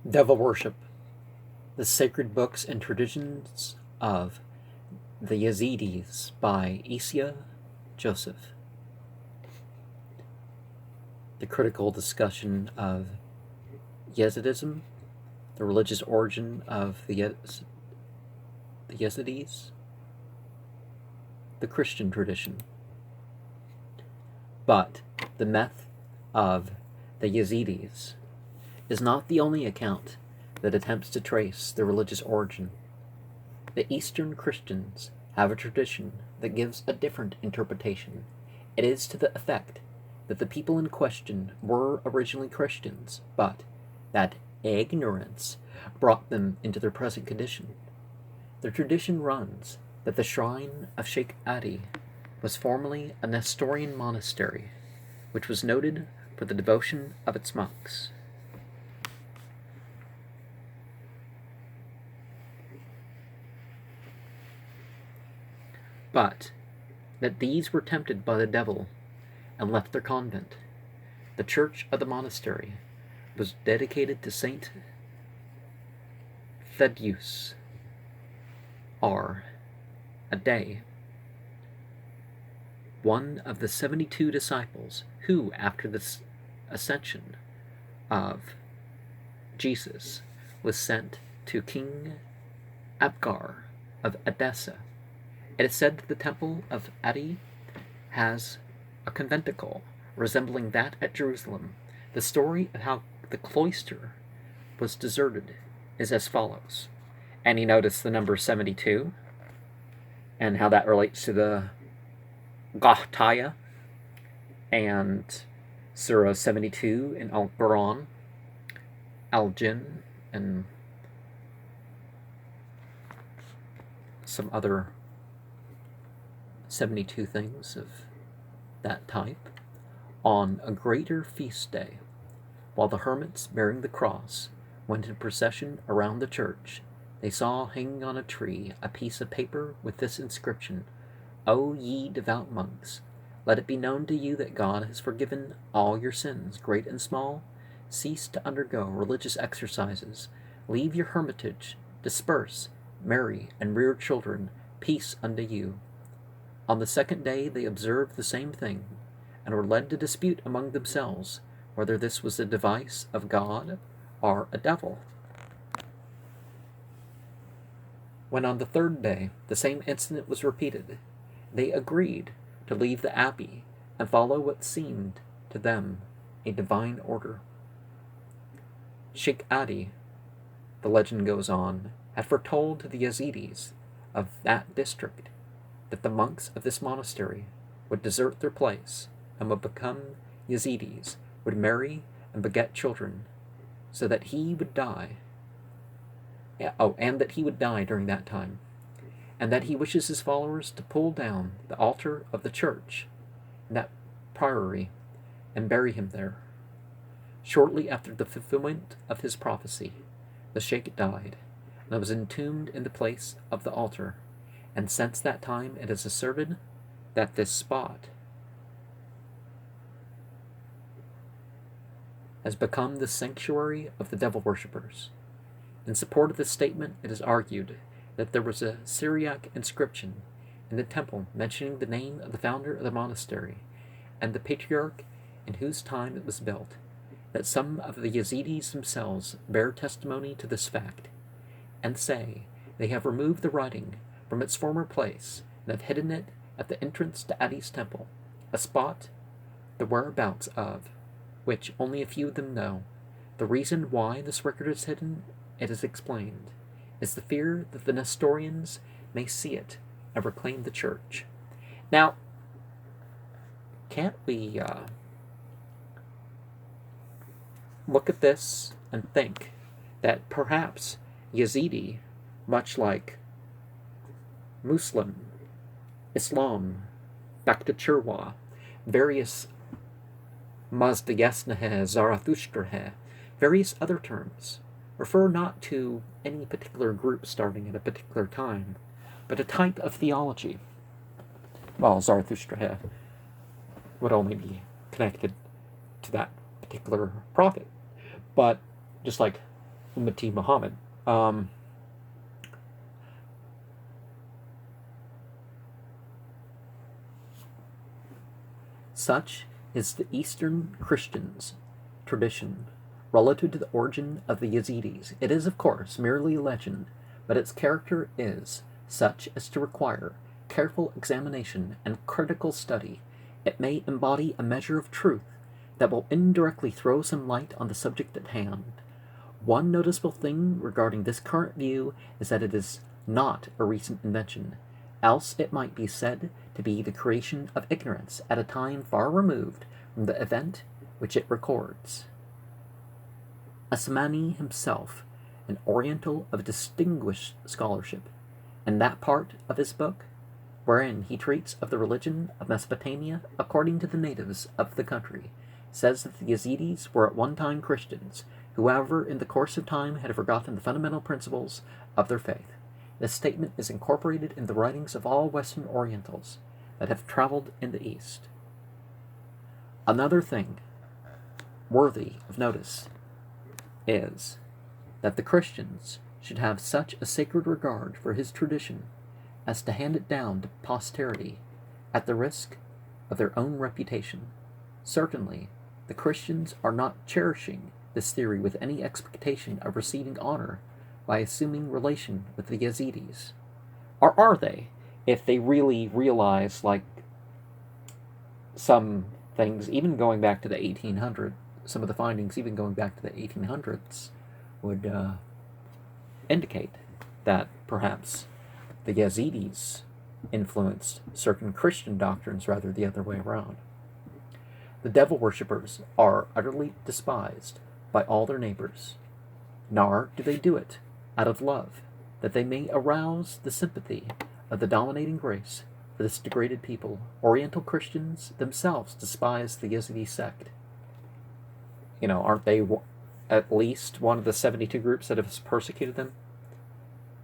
Devil Worship, the Sacred Books and Traditions of the Yezidis by Isya Joseph. The critical discussion of Yezidism, the religious origin of the Yezidis, the Christian tradition. But the myth of the Yezidis is not the only account that attempts to trace the religious origin. The Eastern Christians have a tradition that gives a different interpretation. It is to the effect that the people in question were originally Christians, but that ignorance brought them into their present condition. The tradition runs that the shrine of Sheikh Adi was formerly a Nestorian monastery, which was noted for the devotion of its monks. But that these were tempted by the devil and left their convent. The church of the monastery was dedicated to Saint Thaddeus, or a day, one of the 72 disciples who, after the ascension of Jesus, was sent to King Abgar of Edessa. It is said that the temple of Adi has a conventicle resembling that at Jerusalem. The story of how the cloister was deserted is as follows. And you notice the number 72 and how that relates to the Gahtaya and Surah 72 in Al-Quran, Al-Jinn, and some other 72 things of that type. On a greater feast day, while the hermits bearing the cross went in procession around the church, they saw hanging on a tree a piece of paper with this inscription: O ye devout monks, let it be known to you that God has forgiven all your sins, great and small. Cease to undergo religious exercises. Leave your hermitage. Disperse, marry, and rear children. Peace unto you. On the second day they observed the same thing, and were led to dispute among themselves whether this was a device of God or a devil. When on the third day the same incident was repeated, they agreed to leave the abbey and follow what seemed to them a divine order. Sheikh Adi, the legend goes on, had foretold to the Yezidis of that district that the monks of this monastery would desert their place and would become Yezidis, would marry and beget children, so that he would die. And that he would die during that time, and that he wishes his followers to pull down the altar of the church in that priory and bury him there. Shortly after the fulfillment of his prophecy, the sheikh died, and was entombed in the place of the altar, and since that time it is asserted that this spot has become the sanctuary of the devil worshippers. In support of this statement, it is argued that there was a Syriac inscription in the temple mentioning the name of the founder of the monastery and the patriarch in whose time it was built, that some of the Yezidis themselves bear testimony to this fact, and say they have removed the writing from its former place and have hidden it at the entrance to Adi's temple, a spot the whereabouts of which only a few of them know. The reason why this record is hidden, it is explained, is the fear that the Nestorians may see it and reclaim the church. Now, can't we look at this and think that perhaps Yezidi, much like Muslim, Islam, Baktachurwa, various Mazdayasnahe, Zarathustrahe, various other terms, refer not to any particular group starting at a particular time, but a type of theology. Well, Zarathustrahe would only be connected to that particular prophet. But just like Ummati Muhammad. Such is the Eastern Christians' tradition relative to the origin of the Yezidis. It is, of course, merely a legend, but its character is such as to require careful examination and critical study. It may embody a measure of truth that will indirectly throw some light on the subject at hand. One noticeable thing regarding this current view is that it is not a recent invention, else it might be said to be the creation of ignorance at a time far removed from the event which it records. Asmani himself, an Oriental of distinguished scholarship, in that part of his book wherein he treats of the religion of Mesopotamia according to the natives of the country, says that the Yezidis were at one time Christians, who however in the course of time had forgotten the fundamental principles of their faith. This statement is incorporated in the writings of all Western Orientals that have traveled in the East. Another thing worthy of notice is that the Christians should have such a sacred regard for his tradition as to hand it down to posterity at the risk of their own reputation. Certainly, the Christians are not cherishing this theory with any expectation of receiving honor by assuming relation with the Yezidis. Or are they, if they really realize, like, some things, even going back to the 1800s, some of the findings, even going back to the 1800s, would indicate that perhaps the Yezidis influenced certain Christian doctrines rather the other way around. The devil worshippers are utterly despised by all their neighbors, nor do they do it out of love, that they may arouse the sympathy of the dominating race for this degraded people. Oriental Christians themselves despise the Yezidi sect. Aren't they at least one of the 72 groups that have persecuted them?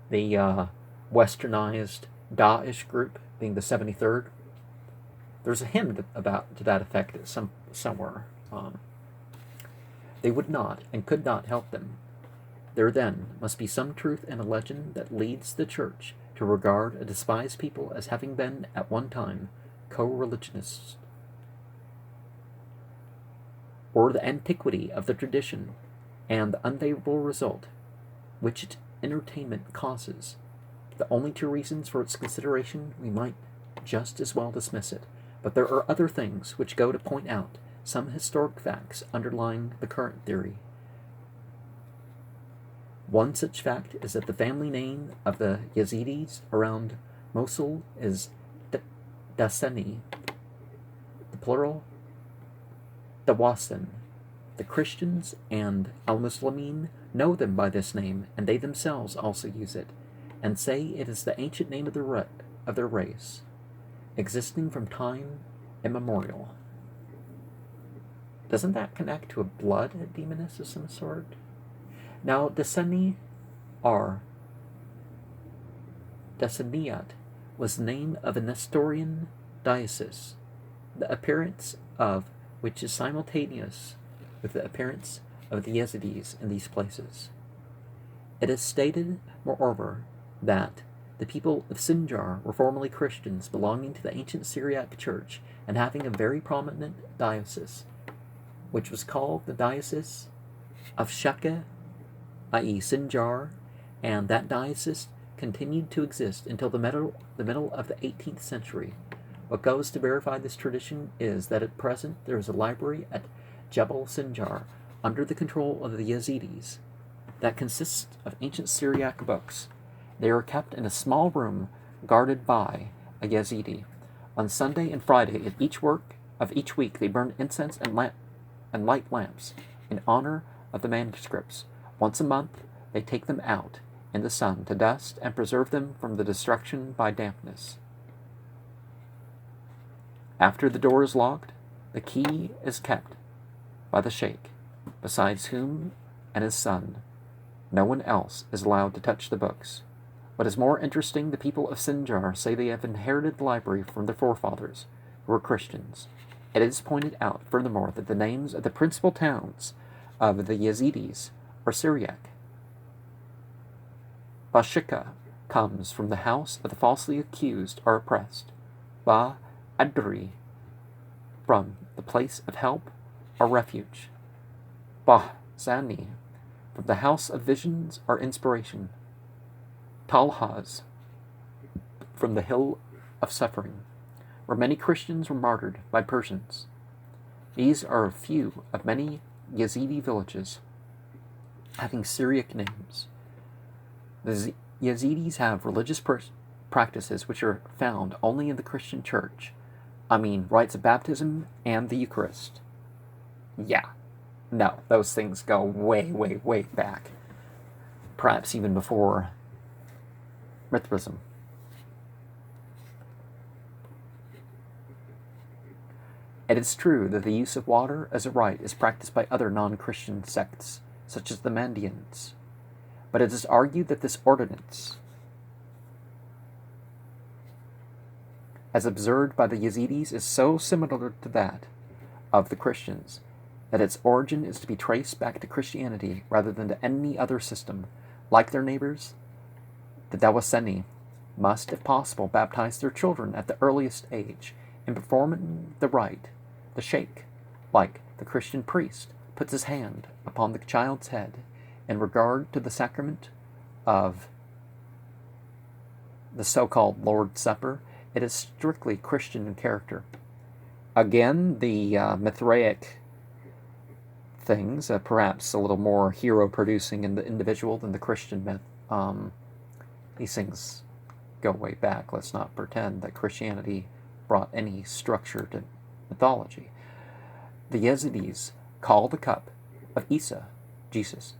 The westernized Daesh group being the 73rd. There's a hymn to that effect somewhere. They would not and could not help them. There then must be some truth in a legend that leads the church to regard a despised people as having been at one time co-religionists, or the antiquity of the tradition and the unfavorable result which its entertainment causes. The only two reasons for its consideration, we might just as well dismiss it, but there are other things which go to point out some historic facts underlying the current theory. One such fact is that the family name of the Yezidis around Mosul is Dasani, the plural Dawasan. The Christians and al-Muslimin know them by this name, and they themselves also use it, and say it is the ancient name of their race, existing from time immemorial. Doesn't that connect to a blood demoness of some sort? Now, Dasani or Dasaniyat was the name of a Nestorian diocese, the appearance of which is simultaneous with the appearance of the Yezidis in these places. It is stated, moreover, that the people of Sinjar were formerly Christians belonging to the ancient Syriac church and having a very prominent diocese, which was called the Diocese of Shaka, i.e. Sinjar, and that diocese continued to exist until the middle of the 18th century. What goes to verify this tradition is that at present there is a library at Jebel Sinjar under the control of the Yezidis that consists of ancient Syriac books. They are kept in a small room guarded by a Yezidi. On Sunday and Friday of each week they burn incense and light lamps in honor of the manuscripts. Once a month they take them out in the sun to dust and preserve them from the destruction by dampness. After the door is locked, the key is kept by the sheikh, besides whom and his son, no one else is allowed to touch the books. What is more interesting, the people of Sinjar say they have inherited the library from their forefathers, who were Christians. It is pointed out, furthermore, that the names of the principal towns of the Yezidis are Syriac. Bashika comes from the house of the falsely accused or oppressed. Ba Adri, from the place of help or refuge. Bah Zani, from the house of visions or inspiration. Talhaz, from the hill of suffering, where many Christians were martyred by Persians. These are a few of many Yezidi villages having Syriac names. The Yezidis have religious practices which are found only in the Christian church. I mean, rites of baptism and the Eucharist. Yeah. No, those things go way, way, way back. Perhaps even before Mithraism. It is true that the use of water as a rite is practiced by other non-Christian sects, such as the Mandeans, but it is argued that this ordinance, as observed by the Yezidis, is so similar to that of the Christians that its origin is to be traced back to Christianity rather than to any other system. Like their neighbors, the Dawaseni must, if possible, baptize their children at the earliest age. In performing the rite, the sheikh, like the Christian priest, puts his hand upon the child's head. In regard to the sacrament of the so-called Lord's Supper, it is strictly Christian in character. Again, the Mithraic things, perhaps a little more hero-producing in the individual than the Christian myth. These things go way back. Let's not pretend that Christianity brought any structure to mythology. The Yezidis call the cup of Isya, Jesus,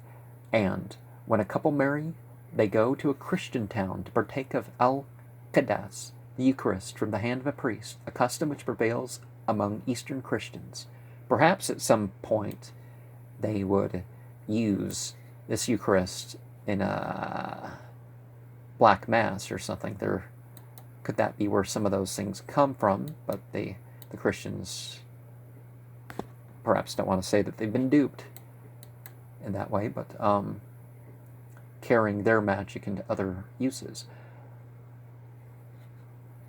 and when a couple marry, they go to a Christian town to partake of Al-Qaddas, the Eucharist, from the hand of a priest, a custom which prevails among Eastern Christians. Perhaps at some point they would use this Eucharist in a Black Mass or something. Could that be where some of those things come from? But the Christians perhaps don't want to say that they've been duped in that way, but carrying their magic into other uses.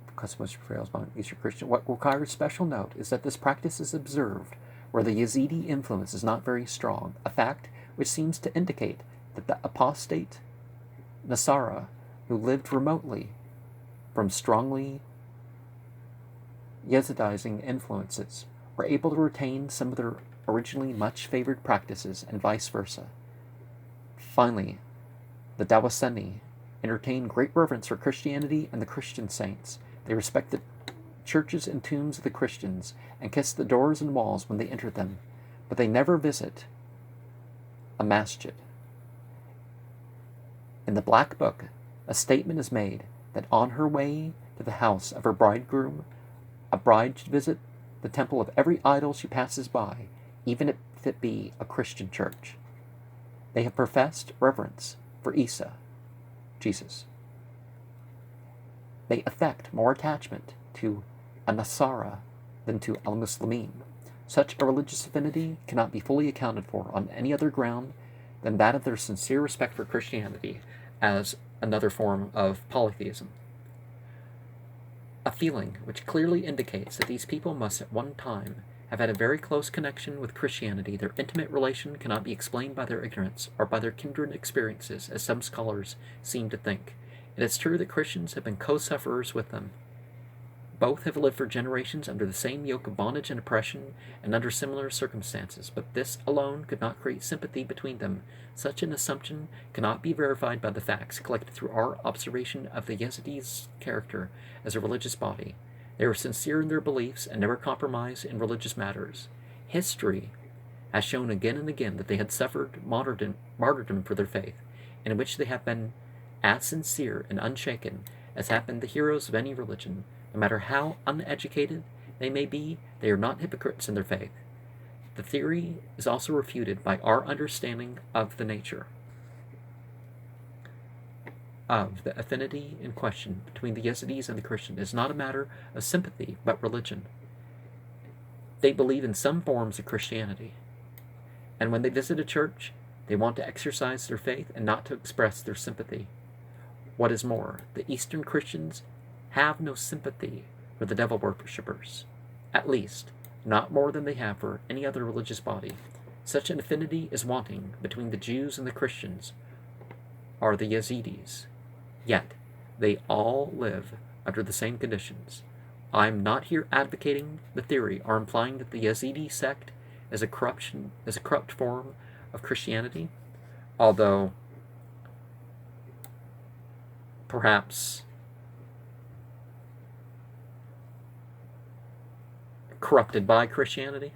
Because which prevails among Eastern Christian. What requires special note is that this practice is observed where the Yazidi influence is not very strong, a fact which seems to indicate that the apostate Nasara, who lived remotely from strongly Yezidizing influences, were able to retain some of their originally much favored practices, and vice versa. Finally, the Dawaseni entertain great reverence for Christianity and the Christian saints. They respect the churches and tombs of the Christians and kiss the doors and walls when they enter them, but they never visit a masjid. In the Black Book, a statement is made that on her way to the house of her bridegroom, a bride should visit the temple of every idol she passes by, even if it be a Christian church. They have professed reverence for Isya, Jesus. They affect more attachment to a Nasara than to al-Muslimin. Such a religious affinity cannot be fully accounted for on any other ground than that of their sincere respect for Christianity as another form of polytheism. A feeling which clearly indicates that these people must at one time have had a very close connection with Christianity. Their intimate relation cannot be explained by their ignorance or by their kindred experiences, as some scholars seem to think. It is true that Christians have been co-sufferers with them. Both have lived for generations under the same yoke of bondage and oppression and under similar circumstances, but this alone could not create sympathy between them. Such an assumption cannot be verified by the facts collected through our observation of the Yezidis' character as a religious body. They were sincere in their beliefs and never compromised in religious matters. History has shown again and again that they had suffered martyrdom for their faith, in which they have been as sincere and unshaken as have been the heroes of any religion. No matter how uneducated they may be, they are not hypocrites in their faith. The theory is also refuted by our understanding of the nature of the affinity in question between the Yezidis and the Christian. It is not a matter of sympathy, but religion. They believe in some forms of Christianity, and when they visit a church, they want to exercise their faith and not to express their sympathy. What is more, the Eastern Christians have no sympathy for the devil worshippers, at least not more than they have for any other religious body. Such an affinity is wanting between the Jews and the Christians, are the Yezidis. Yet they all live under the same conditions. I'm not here advocating the theory or implying that the Yazidi sect is a corrupt form of Christianity, although perhaps corrupted by Christianity,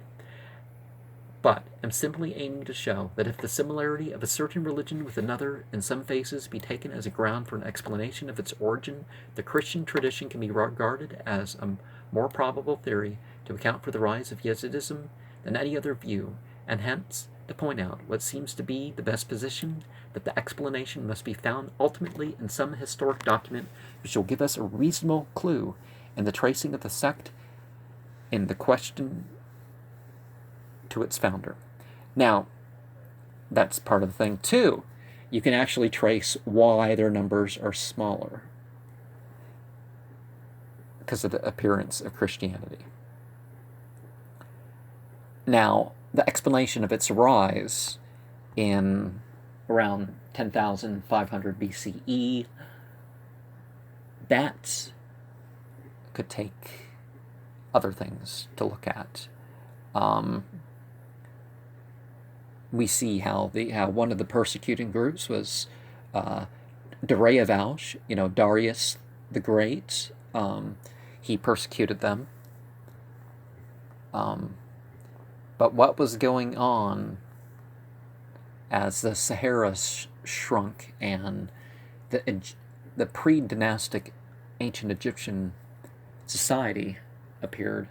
but am simply aiming to show that if the similarity of a certain religion with another in some phases be taken as a ground for an explanation of its origin, the Christian tradition can be regarded as a more probable theory to account for the rise of Yezidism than any other view, and hence to point out what seems to be the best position, that the explanation must be found ultimately in some historic document which will give us a reasonable clue in the tracing of the sect in the question to its founder. Now, that's part of the thing too. You can actually trace why their numbers are smaller because of the appearance of Christianity. Now, the explanation of its rise in around 10,500 BCE, that could take other things to look at. We see how one of the persecuting groups was Darius, Darius the Great. He persecuted them. But what was going on as the Sahara shrunk and the pre-dynastic ancient Egyptian society appeared?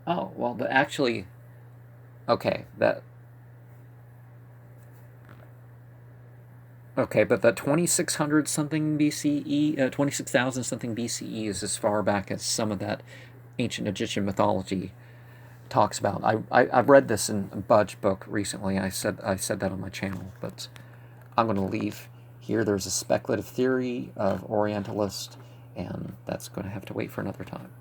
Oh, well, but the 2600 something BCE, 26,000 something BCE is as far back as some of that ancient Egyptian mythology talks about. I've read this in a Budge book recently. I said that on my channel, but I'm going to leave here. There's a speculative theory of Orientalist, and that's going to have to wait for another time.